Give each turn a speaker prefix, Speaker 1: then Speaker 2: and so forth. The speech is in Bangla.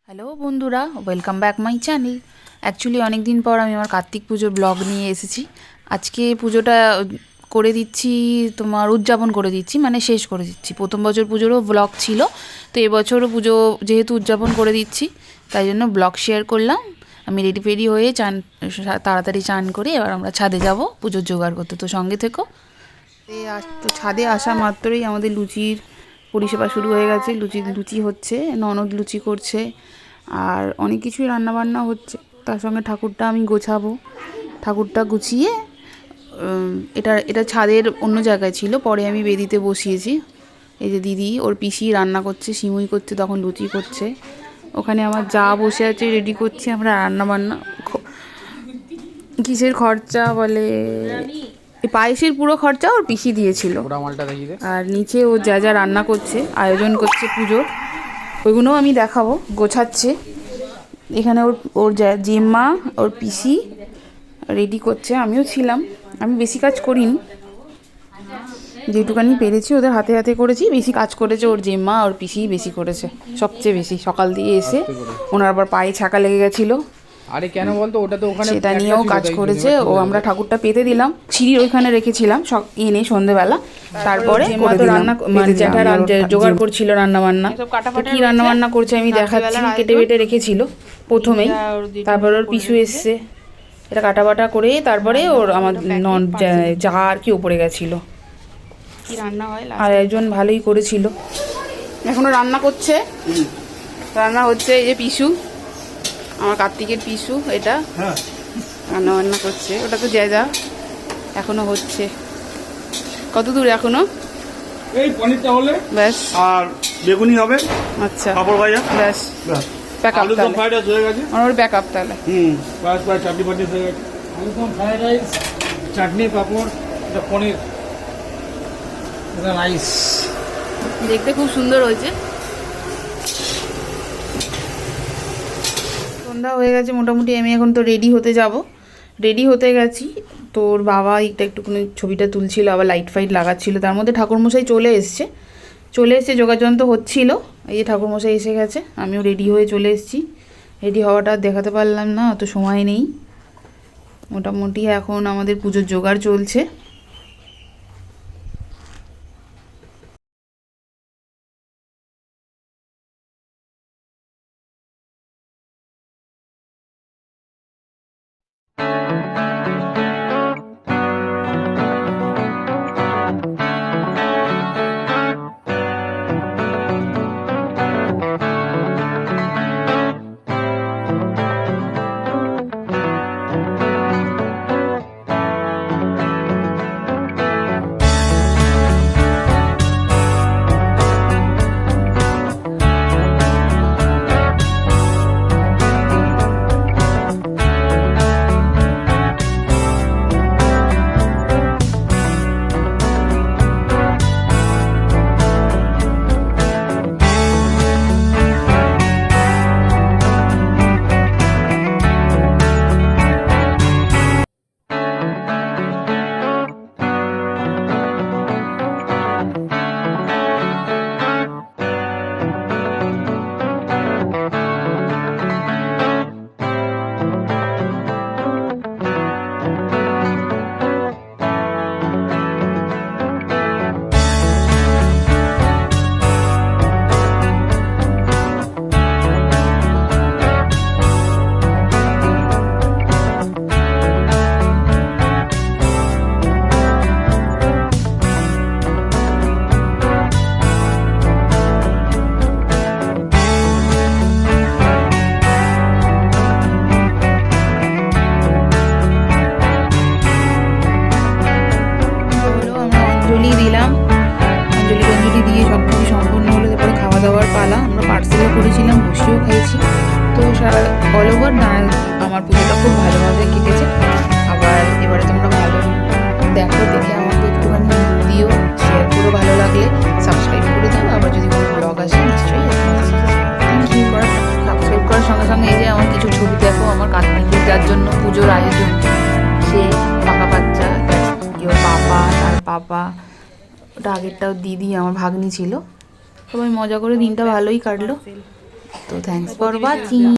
Speaker 1: হ্যালো বন্ধুরা, welcome back my channel. Actually অনেক দিন পর আমি আমার কার্তিক পুজোর ব্লগ নিয়ে এসেছি। আজকে পুজোটা করে দিচ্ছি, তোমার উদযাপন করে দিচ্ছি, মানে শেষ করে দিচ্ছি। প্রথম বছর পুজোরও ব্লগ ছিল, তো এবছরও পুজো যেহেতু উদযাপন করে দিচ্ছি তাই জন্য ব্লগ শেয়ার করলাম। আমি রেডি ফেডি হয়ে তাড়াতাড়ি চান করে এবার আমরা ছাদে যাব পুজোর জোগাড় করতে, তো সঙ্গে থেকো। তো ছাদে আসা মাত্রই আমাদের লুচির পরিষেবা শুরু হয়ে গেছে। লুচি হচ্ছে, ননদ লুচি করছে, আর অনেক কিছুই রান্নাবান্না হচ্ছে। তার সঙ্গে ঠাকুরটা আমি গোছাবো। ঠাকুরটা গুছিয়ে এটা ছাদের অন্য জায়গায় ছিল, পরে আমি বেদিতে বসিয়েছি। এই যে দিদি ওর পিসি রান্না করছে, সিমুই করছে, তখন লুচি করছে। ওখানে আমার যা বসে আছে রেডি করছি আমরা রান্নাবান্না। কিসের খরচা বলে, এই পায়েসের পুরো খরচা ওর পিসি দিয়েছিল। আর নিচে ও যা যা রান্না করছে, আয়োজন করছে পুজোর, ওইগুলোও আমি দেখাবো। গোছাচ্ছে এখানে ওর জেম্মা, ওর পিসি রেডি করছে, আমিও ছিলাম। আমি বেশি কাজ করিনি, যেটুকানি পেরেছি ওদের হাতে হাতে করেছি। বেশি কাজ করেছে ওর জেম্মা, ওর পিসি বেশি করেছে, সবচেয়ে বেশি। সকাল দিয়ে এসে ওনার আবার পায়ে ছাকা লেগে গেছিলো,
Speaker 2: আরে কেন বলতো, ওটা তো ওখানে
Speaker 1: সেটা নিয়েও কাজ করেছে ও। আমরা ঠাকুরটা পেতে দিলাম, সিঁড়ির ওইখানে রেখেছিলাম এনে সন্ধ্যেবেলা। তারপরে রান্না জ্যাঠা জোগাড় করছিল রান্না বান্না। কি রান্না বান্না করছে আমি দেখাচ্ছি। কেটে বেটে রেখেছিল প্রথমেই, তারপর ওর পিছু এসছে, এটা কাটা বাটা করে তারপরে ওর আমার যা আর কি ওপরে গেছিল। কি রান্না হয়, আর একজন ভালোই করেছিল। এখনো রান্না করছে, রান্না হচ্ছে। এই যে পিসু, আমার কার্তিকের পিসু, এটা রান্না বান্না করছে। ওটা তো যা এখনো হচ্ছে। কত দূর এখনো?
Speaker 3: এই পনিরটা হলে
Speaker 1: ব্যাস,
Speaker 3: আর বেগুনি হবে।
Speaker 1: আচ্ছা,
Speaker 3: পাপড় ভাজা,
Speaker 1: ব্যাস, pack up.
Speaker 3: Aloo dum fried rice হয়ে গেছে।
Speaker 1: আমার প্যাক আপ তাহলে।
Speaker 3: প্রায় চাটনি পাটি হয়ে গেছে। আলুদম ফ্রাইড রাইস, চাটনি, পাপড়, এটা পনির, এটা রাইস।
Speaker 1: দেখতে খুব সুন্দর হয়েছে। সন্ধ্যা হয়ে গেছে মোটামুটি, আমি এখন তো রেডি হতে যাব। রেডি হতে গেছি, তোর বাবা একটুখানি ছবিটা তুলছিল, আবার লাইট ফাইট লাগাচ্ছিল। তার মধ্যে ঠাকুরমশাই চলে এসছে, যোগাযন্ত্র হচ্ছিল। এই যে ঠাকুরমশাই এসে গেছে, আমিও রেডি হয়ে চলে এসেছি। রেডি হওয়াটা দেখাতে পারলাম না, অত সময় নেই। মোটামুটি এখন আমাদের পুজোর জোগাড় চলছে। অঞ্জলি দিয়ে সব কিছু সম্পূর্ণ হলো। তারপরে খাওয়া দাওয়ার পালা। আমরা পার্সেলও করেছিলাম, বসেও খেয়েছি। তো সারা অল ওভার আমার পুজোটা খুব ভালোভাবে কেটেছে। আবার এবারে তোমরা ভালো দেখে আমাকে একটুখানি দিও, শেয়ার করো, ভালো লাগলে সাবস্ক্রাইব করে দাও। আবার যদি কোনো ব্লগ আসে নিশ্চয়ই সাবস্ক্রাইব করার সঙ্গে সঙ্গে এই যে আমার কিছু ছবি দেখো, আমার কার্তিকের যার জন্য পুজোর আয়োজন, সে পাকা বাচ্চা, ওর পাপা, তার পাপা, ওটা আগেরটাও দিদি, আমার ভাগ্নি ছিল। সবাই মজা করে দিনটা ভালোই কাটলো। তো থ্যাঙ্কস ফর ওয়াচিং।